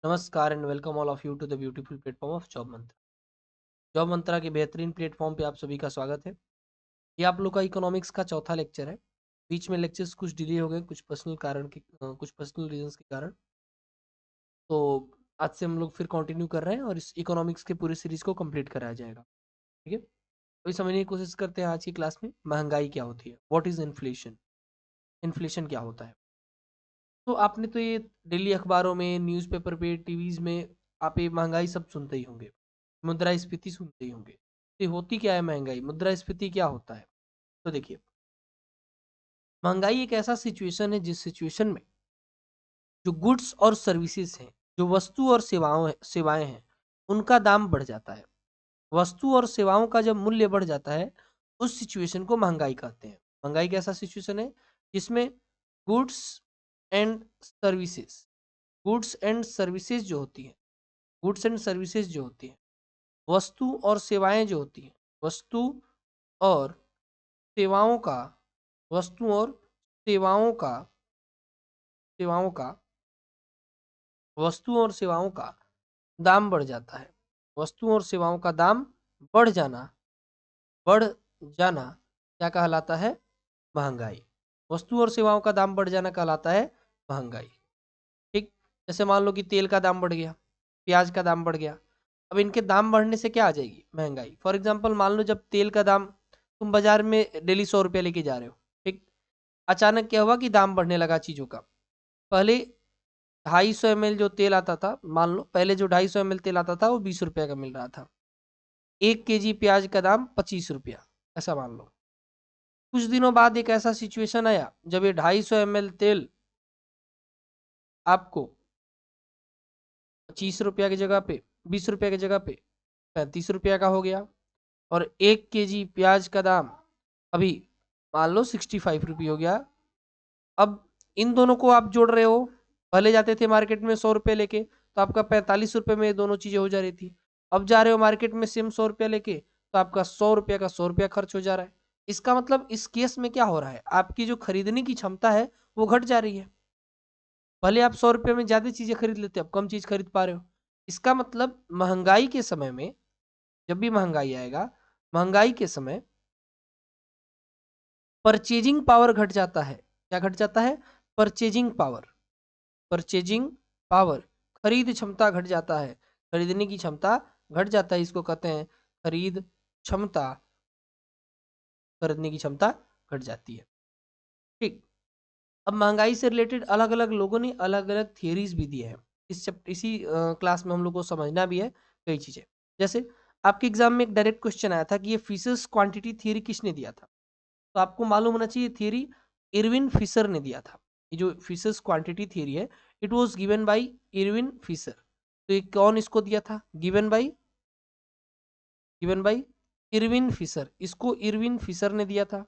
नमस्कार and welcome all of you to the beautiful platform of Job Mantra. Job Mantra के बेहतरीन platform पे आप सभी का स्वागत है। ये आप लोग का इकोनॉमिक्स का चौथा लेक्चर है। बीच में लेक्चर्स कुछ डिले हो गए, कुछ पर्सनल रीजंस के कारण। तो आज से हम लोग फिर कंटिन्यू कर रहे हैं और इस इकोनॉमिक्स के पूरी सीरीज को कंप्लीट कराया जाएगा। ठीक है, तो समझने की कोशिश करते हैं आज की क्लास में महंगाई क्या होती है, व्हाट इज इन्फ्लेशन, इन्फ्लेशन क्या होता है। तो आपने तो ये डेली अखबारों में, न्यूज़पेपर पे, टीवीज में आप ये महंगाई सब सुनते ही होंगे, मुद्रास्फीति सुनते ही होंगे। तो होती क्या है महंगाई, मुद्रास्फीति क्या होता है? तो देखिए, महंगाई एक ऐसा सिचुएशन है जिस सिचुएशन में जो गुड्स और सर्विसेज हैं, जो वस्तु और सेवाएं हैं, उनका दाम बढ़ जाता है। वस्तु और सेवाओं का जब मूल्य बढ़ जाता है, उस सिचुएशन को महंगाई कहते हैं। महंगाई एक ऐसा सिचुएशन है जिसमें goods and services goods and services जो होती हैं गुड्स एंड सर्विसेज जो होती हैं, वस्तु और सेवाएं जो होती हैं, और सेवाओं का वस्तु और सेवाओं का सेवाओं का वस्तु और सेवाओं का दाम बढ़ जाता है। वस्तु और सेवाओं का दाम बढ़ जाना बढ़ जाना क्या कहलाता है? महंगाई। वस्तु और सेवाओं का दाम बढ़ जाना कहलाता है महंगाई। ठीक, जैसे मान लो कि तेल का दाम बढ़ गया, प्याज का दाम बढ़ गया। अब इनके दाम बढ़ने से क्या आ जाएगी? महंगाई। फॉर एग्जाम्पल, मान लो जब तेल का दाम, तुम बाजार में डेली 100 रुपया लेके जा रहे हो, ठीक, अचानक क्या हुआ कि दाम बढ़ने लगा चीजों का। पहले 250 ml जो तेल आता था, मान लो पहले जो 250 ml तेल आता था वो 20 रुपया का मिल रहा था। 1 kg प्याज का दाम 25 रुपया, ऐसा मान लो। कुछ दिनों बाद एक ऐसा सिचुएशन आया जब ये 250 ml तेल आपको 25 रुपया की जगह पे, 20 रुपया की जगह पे 35 रुपया का हो गया। और 1 kg प्याज का दाम अभी मान लो 65 रुपये हो गया। अब इन दोनों को आप जोड़ रहे हो, पहले जाते थे मार्केट में 100 रुपये लेके, तो आपका 45 रुपये में दोनों चीजें हो जा रही थी। अब जा रहे हो मार्केट में सेम 100 रुपया लेके, तो आपका 100 रुपया का 100 रुपया खर्च हो जा रहा है। इसका मतलब इस केस में क्या हो रहा है, आपकी जो खरीदने की क्षमता है वो घट जा रही है। पहले आप 100 रुपये में ज्यादा चीजें खरीद लेते, अब कम चीज खरीद पा रहे हो। इसका मतलब महंगाई के समय में, जब भी महंगाई आएगा, महंगाई के समय परचेजिंग पावर घट जाता है। क्या घट जाता है? Purchasing power. परचेजिंग पावर, खरीद क्षमता घट जाता है। खरीदने की क्षमता घट जाता है, इसको कहते हैं खरीद क्षमता। खरीदने की क्षमता घट जाती है। ठीक, अब महंगाई से रिलेटेड अलग अलग लोगों ने अलग अलग थियरीज भी दी है। इसी क्लास में हम लोग को समझना भी है कई चीजें। जैसे आपके एग्जाम में एक डायरेक्ट क्वेश्चन आया था कि ये फिशर्स क्वांटिटी थियरी किसने दिया था? तो आपको मालूम होना चाहिए, थियरी इरविन फिशर ने दिया था। ये जो फिशर्स क्वांटिटी थियरी है, it was given by Irving Fisher. तो ये कौन इसको दिया था? Given by Irving Fisher. इसको इरविन फिशर ने दिया था।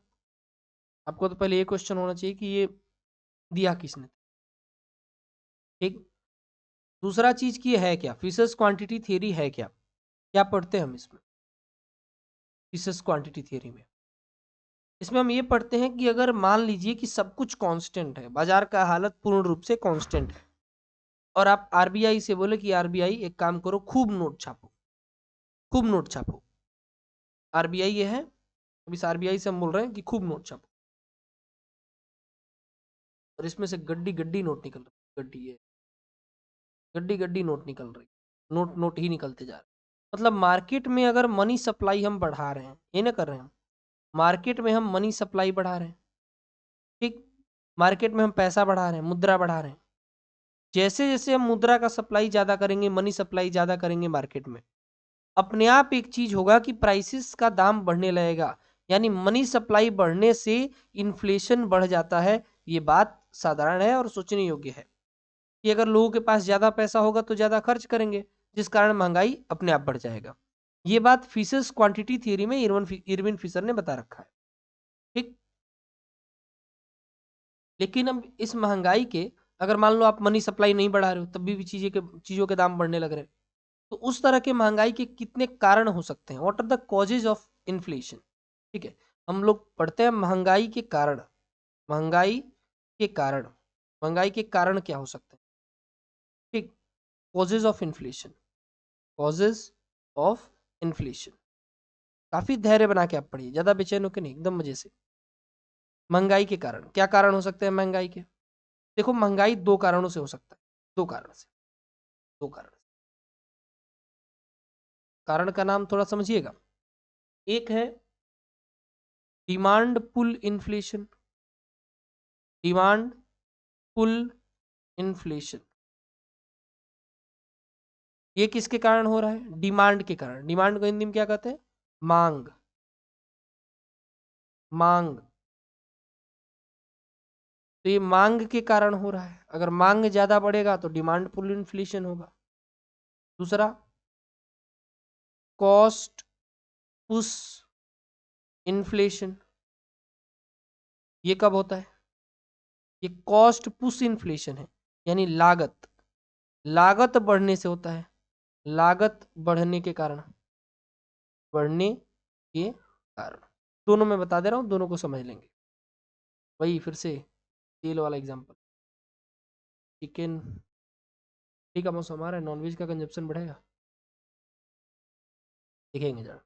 आपको तो पहले ये क्वेश्चन होना चाहिए कि ये दिया किसने। ठीक, दूसरा चीज की है क्या, फिशर्स क्वांटिटी थियरी है क्या? क्या पढ़ते हैं हम इसमें? फिशर्स क्वांटिटी थियरी में, इसमें हम ये पढ़ते हैं कि अगर मान लीजिए कि सब कुछ कांस्टेंट है, बाजार का हालत पूर्ण रूप से कांस्टेंट है, और आप आरबीआई से बोले कि आरबीआई एक काम करो, खूब नोट छापो, खूब नोट छापो। आरबीआई ये है, अब इस आरबीआई से हम बोल रहे हैं कि खूब नोट छापो, और इसमें से गड्डी गड्डी नोट निकल रही, गड्डी ये गड्डी गड्डी नोट निकल रही, नोट नोट ही निकलते जा रहे। मतलब मार्केट में अगर मनी सप्लाई हम बढ़ा रहे हैं, ये ना कर रहे हैं हम, मार्केट में हम मनी सप्लाई बढ़ा रहे हैं। ठीक, मार्केट में हम पैसा बढ़ा रहे हैं, मुद्रा बढ़ा रहे हैं। जैसे जैसे हम मुद्रा का सप्लाई ज्यादा करेंगे, मनी सप्लाई ज्यादा करेंगे मार्केट में, अपने आप एक चीज होगा कि प्राइसेस का दाम बढ़ने लगेगा। यानी मनी सप्लाई बढ़ने से इन्फ्लेशन बढ़ जाता है। ये बात साधारण है और सोचने योग्य है कि अगर लोगों के पास ज्यादा पैसा होगा तो ज्यादा खर्च करेंगे, जिस कारण महंगाई अपने आप बढ़ जाएगा। ये बात फिशर्स क्वांटिटी थ्योरी में इरविन फिशर ने बता रखा है। ठीक, लेकिन अब इस महंगाई के, अगर मान लो आप मनी सप्लाई नहीं बढ़ा रहे हो, तब भी चीजों के दाम बढ़ने लग रहे हैं। तो उस तरह के महंगाई के कितने कारण हो सकते हैं? What are the causes of inflation? ठीक है, हम लोग पढ़ते हैं महंगाई के कारण। महंगाई के कारण, महंगाई के कारण क्या हो सकते हैं? ठीक, causes of inflation, causes of inflation. काफी धैर्य बना के आप पढ़िए, ज्यादा बेचैन होकर नहीं, एकदम मजे से। महंगाई के कारण, क्या कारण हो सकते हैं महंगाई के? देखो महंगाई दो कारणों से हो सकता है, दो कारण से, दो कारण से। कारण का नाम थोड़ा समझिएगा। एक है demand pull inflation, demand pull inflation. ये किसके कारण हो रहा है? डिमांड के कारण। डिमांड को हिंदी में क्या कहते हैं? मांग, मांग। तो ये मांग के कारण हो रहा है। अगर मांग ज्यादा बढ़ेगा तो डिमांड पुल इन्फ्लेशन होगा। दूसरा, कॉस्ट पुश इन्फ्लेशन। ये कब होता है? ये कॉस्ट पुश इन्फ्लेशन है, यानी लागत, लागत बढ़ने से होता है। लागत बढ़ने के कारण, बढ़ने के कारण। दोनों में बता दे रहा हूं, दोनों को समझ लेंगे। वही फिर से तेल वाला एग्जांपल, चिकन का मौसम आ रहा है, नॉनवेज का कंजप्शन बढ़ेगा, देखेंगे जरा।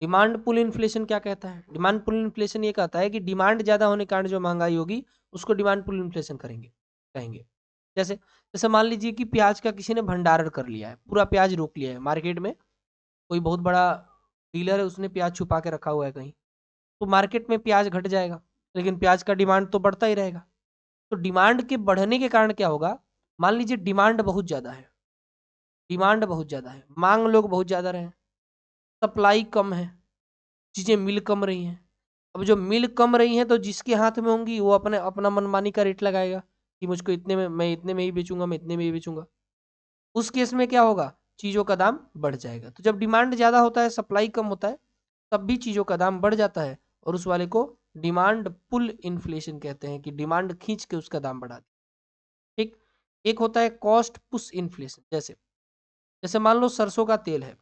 डिमांड पुल इन्फ्लेशन क्या कहता है? डिमांड पुल इन्फ्लेशन ये कहता है कि डिमांड ज्यादा होने के कारण जो महंगाई होगी उसको डिमांड पुल इन्फ्लेशन करेंगे, कहेंगे। जैसे जैसे मान लीजिए कि प्याज का किसी ने भंडारण कर लिया है, पूरा प्याज रोक लिया है मार्केट में, कोई बहुत बड़ा डीलर है, उसने प्याज छुपा के रखा हुआ है कहीं, तो मार्केट में प्याज घट जाएगा, लेकिन प्याज का डिमांड तो बढ़ता ही रहेगा। तो डिमांड के बढ़ने के कारण क्या होगा? मान लीजिए डिमांड बहुत ज्यादा है, डिमांड बहुत ज्यादा है, मांग लोग बहुत ज्यादा रहे, सप्लाई कम है, चीजें मिल कम रही हैं। अब जो मिल कम रही हैं तो जिसके हाथ में होंगी वो अपने अपना मनमानी का रेट लगाएगा कि मुझको इतने में, मैं इतने में ही बेचूंगा, मैं इतने में ही बेचूंगा। उस केस में क्या होगा? चीजों का दाम बढ़ जाएगा। तो जब डिमांड ज्यादा होता है, सप्लाई कम होता है, तब भी चीजों का दाम बढ़ जाता है, और उस वाले को डिमांड पुल इन्फ्लेशन कहते हैं, कि डिमांड खींच के उसका दाम बढ़ा दिया। ठीक। एक होता है कॉस्ट पुश इन्फ्लेशन। जैसे जैसे मान लो सरसों का तेल है,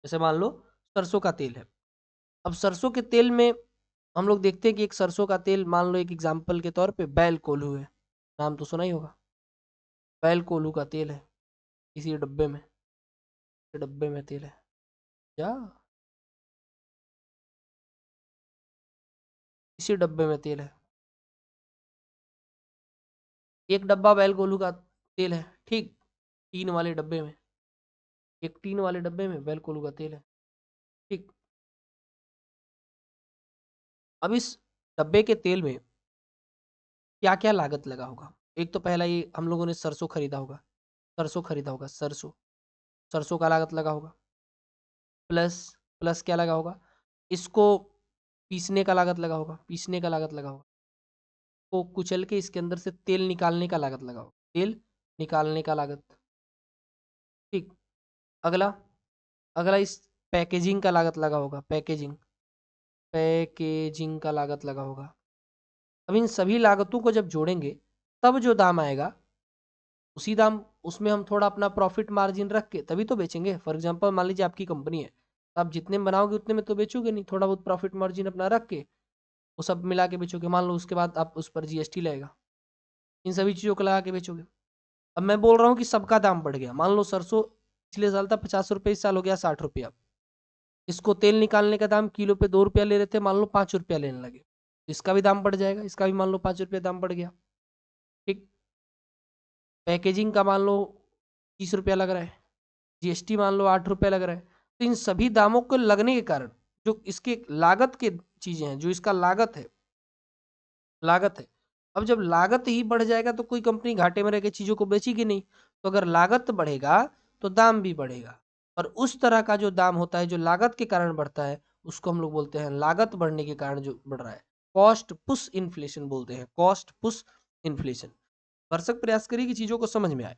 जैसे मान लो सरसों का तेल है। अब सरसों के तेल में हम लोग देखते हैं कि एक सरसों का तेल, मान लो एक एग्जाम्पल के तौर पे बैल कोल्हू है, नाम तो सुना ही होगा। बैल कोल्हू का तेल है, इसी डब्बे में, डब्बे में तेल है क्या, इसी डब्बे में तेल है। एक डब्बा बैल कोल्हू का तेल है, ठीक, टीन वाले डब्बे में, एक टीन वाले डब्बे में बैल कोल्हू का तेल है, ठीक। अब इस डब्बे के तेल में क्या क्या लागत लगा होगा? एक तो पहला, ये हम लोगों ने सरसों खरीदा होगा, सरसों खरीदा होगा, सरसों, सरसों का लागत लगा होगा। प्लस, प्लस क्या लगा होगा? इसको पीसने का लागत लगा होगा, पीसने का लागत लगा होगा, को कुचल के इसके अंदर से तेल निकालने का लागत लगा होगा, तेल निकालने का लागत, ठीक। अगला, अगला इस पैकेजिंग का लागत लगा होगा, पैकेजिंग, पैकेजिंग का लागत लगा होगा। अब इन सभी लागतों को जब जोड़ेंगे तब जो दाम आएगा, उसी दाम, उसमें हम थोड़ा अपना प्रॉफिट मार्जिन रख के तभी तो बेचेंगे। फॉर एग्जांपल मान लीजिए आपकी कंपनी है, तो आप जितने में बनाओगे उतने में तो बेचोगे नहीं, थोड़ा बहुत प्रॉफिट मार्जिन अपना रख के वो सब मिला के बेचोगे। मान लो उसके बाद आप उस पर जीएसटी लगेगा, इन सभी चीज़ों को लगा के बेचोगे। अब मैं बोल रहा हूँ कि सबका दाम बढ़ गया, मान लो सरसों पिछले साल था 50 रुपये, इस साल हो गया 60 रुपया। इसको तेल निकालने का दाम किलो पे 2 रुपया ले रहे थे, मान लो 5 रुपया लेने लगे, इसका भी दाम बढ़ जाएगा, इसका भी मान लो 5 रुपया दाम बढ़ गया, ठीक। पैकेजिंग का मान लो 30 रुपया लग रहा है, जीएसटी मान लो 8 रुपया लग रहा है। तो इन सभी दामों को लगने के कारण जो इसके लागत के चीजें हैं, जो इसका लागत है, लागत है। अब जब लागत ही बढ़ जाएगा तो कोई कंपनी घाटे में रह के चीजों को बेचेगी नहीं। तो अगर लागत बढ़ेगा तो दाम भी बढ़ेगा, और उस तरह का जो दाम होता है जो लागत के कारण बढ़ता है, उसको हम लोग बोलते हैं, लागत बढ़ने के कारण जो बढ़ रहा है, कॉस्ट पुश इन्फ्लेशन बोलते हैं, कॉस्ट पुश इन्फ्लेशन। भरसक प्रयास करिए कि चीजों को समझ में आए,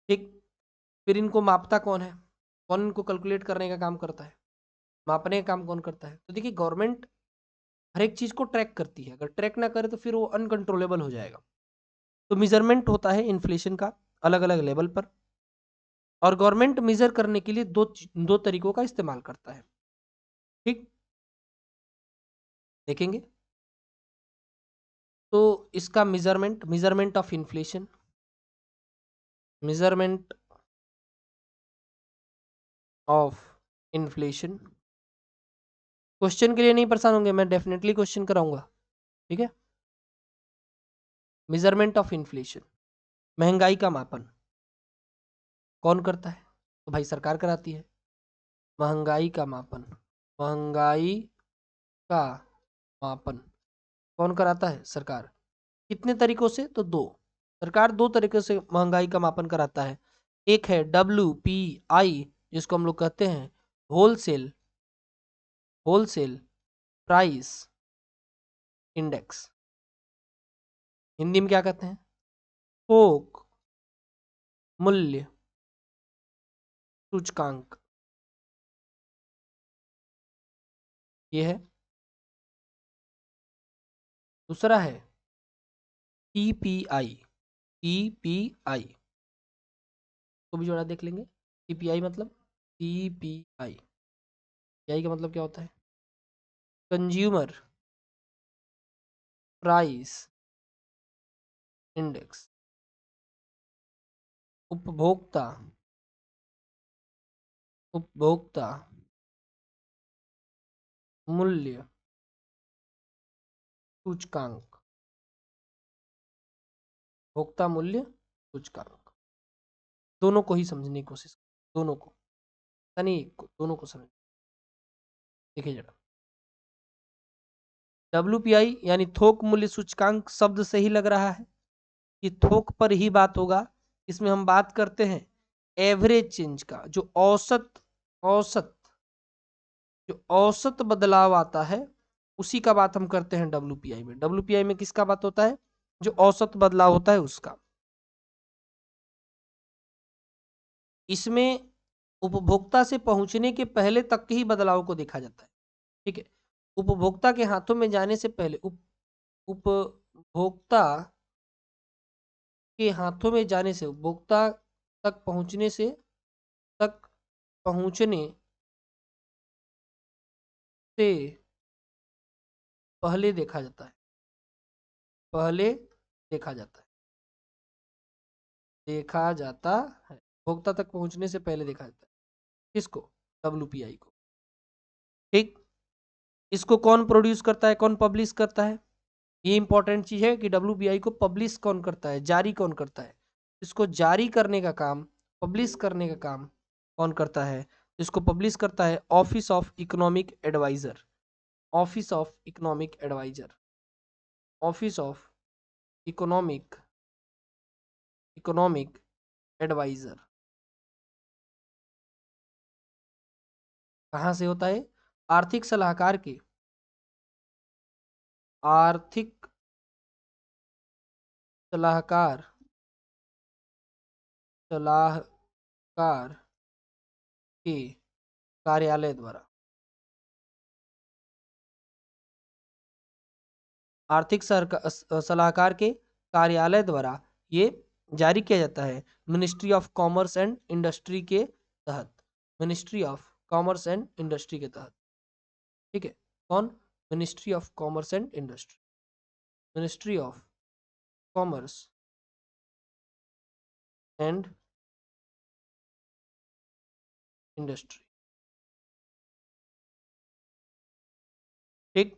ठीक। फिर इनको मापता कौन है? कौन इनको कैलकुलेट करने का काम करता है? मापने का काम कौन करता है? तो देखिए गवर्नमेंट हर एक चीज को ट्रैक करती है, अगर ट्रैक ना करे तो फिर वो अनकंट्रोलेबल हो जाएगा। तो मेजरमेंट होता है इन्फ्लेशन का अलग अलग लेवल पर, और गवर्नमेंट मेजर करने के लिए दो तरीकों का इस्तेमाल करता है, ठीक। देखेंगे तो इसका measurement of inflation, measurement of inflation. Question के लिए नहीं परेशान होंगे, मैं डेफिनेटली क्वेश्चन कराऊंगा, ठीक है। मेजरमेंट ऑफ इन्फ्लेशन, महंगाई का मापन कौन करता है? तो भाई सरकार कराती है। महंगाई का मापन, महंगाई का मापन कौन कराता है? सरकार। कितने तरीकों से? तो दो। सरकार दो तरीके से महंगाई का मापन कराता है। एक है WPI, जिसको हम लोग कहते हैं wholesale wholesale price index. Hindi में क्या कहते हैं? थोक मूल्य सूचकांक, ये है। दूसरा है CPI, CPI को भी जोड़ा देख लेंगे। CPI मतलब CPI, PI का मतलब क्या होता है? कंज्यूमर प्राइस इंडेक्स, उपभोक्ता उपभोक्ता मूल्य सूचकांक, भोक्ता मूल्य सूचकांक। दोनों को ही समझने की कोशिश, दोनों को, यानी दोनों को समझ। देखिए जरा, WPI यानी थोक मूल्य सूचकांक शब्द से ही लग रहा है कि थोक पर ही बात होगा। इसमें हम बात करते हैं एवरेज चेंज का, जो औसत जो औसत बदलाव आता है, उसी का बात हम करते हैं WPI में। WPI में किसका बात होता है? जो औसत बदलाव होता है उसका। इसमें उपभोक्ता से पहुंचने के पहले तक के ही बदलाव को देखा जाता है, ठीक है। उपभोक्ता के हाथों में जाने से पहले, उपभोक्ता के हाथों में जाने से, उपभोक्ता तक पहुंचने से, तक पहुंचने से पहले देखा जाता है, पहले देखा जाता है, देखा जाता है। उपभोक्ता तक पहुंचने से पहले देखा जाता है। किसको? WPI को, ठीक। इसको कौन प्रोड्यूस करता है, कौन पब्लिश करता है? ये इंपॉर्टेंट चीज है कि WPI को पब्लिश कौन करता है, जारी कौन करता है। इसको जारी करने का काम, पब्लिश करने का काम कौन करता है? इसको पब्लिश करता है office of economic adviser, office of economic adviser, office of economic economic adviser. कहाँ से होता है? आर्थिक सलाहकार के, आर्थिक सलाहकार सलाहकार के कार्यालय द्वारा, आर्थिक सलाहकार के कार्यालय द्वारा ये जारी किया जाता है ministry of commerce and industry के तहत, ministry of commerce and industry के तहत, ठीक है। कौन? Ministry of commerce and industry, ministry of commerce and industry, ठीक।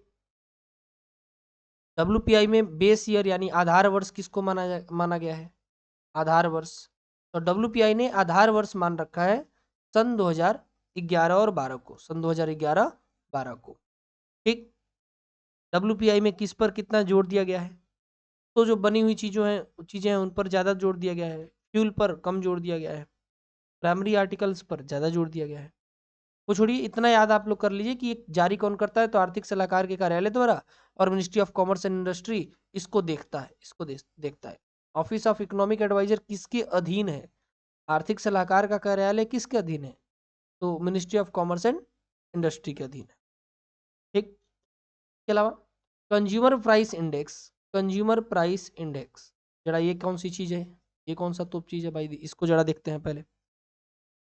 WPI में बेस ईयर यानी आधार वर्ष किसको माना गया है? आधार वर्ष। तो WPI ने आधार वर्ष मान रखा है सन 2011 और 12 को, सन 2011-12 को, ठीक। WPI में किस पर कितना जोर दिया गया है? तो जो बनी हुई चीजें हैं उन पर ज्यादा जोर दिया गया है, फ्यूल पर कम जोर दिया गया है, प्राइमरी आर्टिकल्स पर ज्यादा जोर दिया गया है। वो छोड़िए, इतना याद आप लोग कर लीजिए कि एक जारी कौन करता है? तो आर्थिक सलाहकार के कार्यालय द्वारा, और ministry of commerce and industry इसको देखता है, इसको देखता है। ऑफिस ऑफ इकोनॉमिक एडवाइजर किसके अधीन है? आर्थिक सलाहकार का कार्यालय किसके अधीन है? तो ministry of commerce and industry के अधीन है, ठीक। इसके अलावा consumer price index, consumer price index, जरा ये कौन सी चीज है? ये कौन सा तोप चीज है भाई? इसको जरा देखते हैं पहले।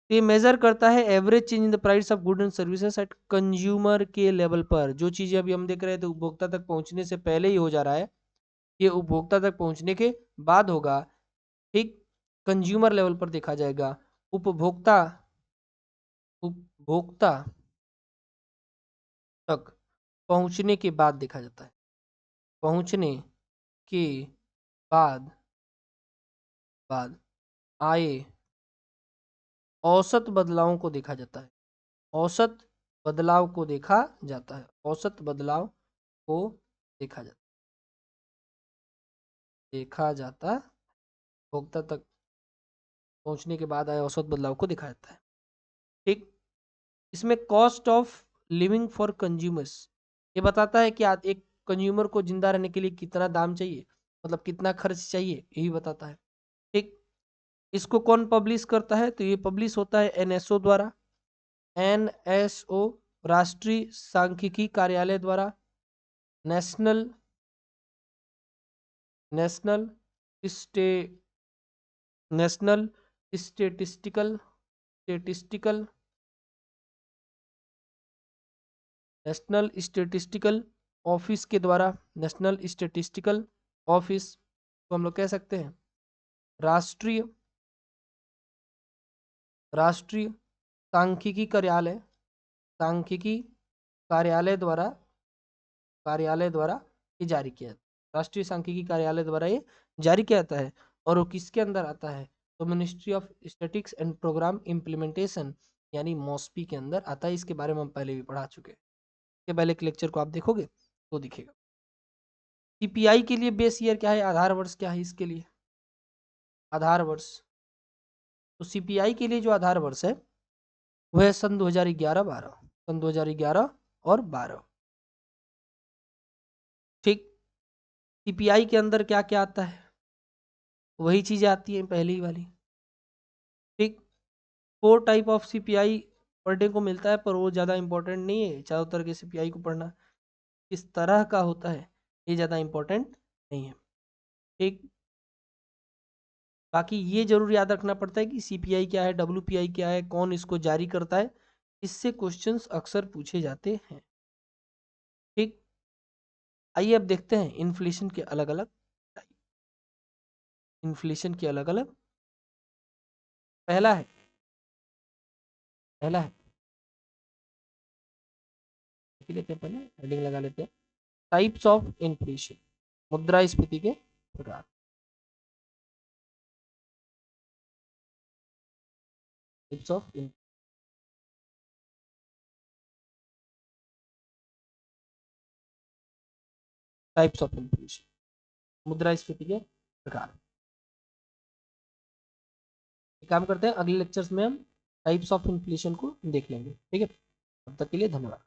ये मेजर करता है average change in the price of good and services at consumer के लेवल पर। जो चीजें अभी हम देख रहे थे उपभोक्ता तक पहुंचने से पहले ही हो जा रहा है, ये उपभोक्ता तक पहुंचने के बाद होगा। ठीक, कंज्यूमर लेवल पर देखा जाएगा, उपभोक्ता उपभोक्ता तक पहुंचने के बाद देखा जाता है, पहुंचने के बाद बाद आए औसत बदलावों को देखा जाता है, औसत बदलाव को देखा जाता है, औसत बदलाव को देखा जाता उपभोक्ता तक पहुंचने के बाद आए औसत बदलाव को देखा जाता है। ठीक, इसमें cost of living for consumers, ये बताता है कि एक कंज्यूमर को जिंदा रहने के लिए कितना दाम चाहिए, मतलब कितना खर्च चाहिए, यही बताता है। ठीक, इसको कौन पब्लिश करता है, तो ये पब्लिश होता है एनएसओ द्वारा, एनएसओ राष्ट्रीय सांख्यिकी कार्यालय द्वारा, national national stay national statistical national statistical office के द्वारा, नेशनल स्टेटिस्टिकल ऑफिस तो हम लोग कह सकते हैं राष्ट्रीय राष्ट्रीय सांख्यिकी कार्यालय, सांख्यिकी कार्यालय द्वारा ये जारी किया जाता है, राष्ट्रीय सांख्यिकी कार्यालय द्वारा ये जारी किया जाता है। और वो किसके अंदर आता है, तो ministry of statistics and programme implementation यानी मॉस्पी के अंदर आता है। इसके बारे में हम पहले भी पढ़ा चुके हैं, इसके पहले के लेक्चर को आप देखोगे तो दिखेगा। सीपीआई के लिए बेस ईयर क्या है, आधार वर्ष क्या है इसके लिए, आधार वर्ष, तो सीपीआई के लिए जो आधार वर्ष है वह है सन 2011-12, सन 2011 और 12। ठीक, सीपीआई के अंदर क्या क्या आता है, वही चीजें आती हैं पहली वाली। ठीक, 4 टाइप ऑफ सीपीआई पढ़ने को मिलता है, पर वो ज़्यादा इंपॉर्टेंट नहीं है, चारों तरह के सीपीआई को पढ़ना किस तरह का होता है ये ज़्यादा इंपॉर्टेंट नहीं है। ठीक, बाकी ये जरूर याद रखना पड़ता है कि सीपीआई क्या है, डब्ल्यूपीआई क्या है, कौन इसको जारी करता है, इससे क्वेश्चंस अक्सर पूछे जाते हैं। ठीक, आइए अब देखते हैं इन्फ्लेशन के अलग अलग टाइप, इन्फ्लेशन के अलग अलग। पहला है लेते हैं, पहले हेडिंग लगा लेते हैं, टाइप्स ऑफ इन्फ्लेशन, मुद्रास्फीति के प्रकार। टाइप्स ऑफ इन्फ्लेशन, मुद्रास्फीति के प्रकार। एक काम करते हैं, अगले लेक्चर्स में हम टाइप्स ऑफ इन्फ्लेशन को देख लेंगे। ठीक है, तब तक के लिए धन्यवाद।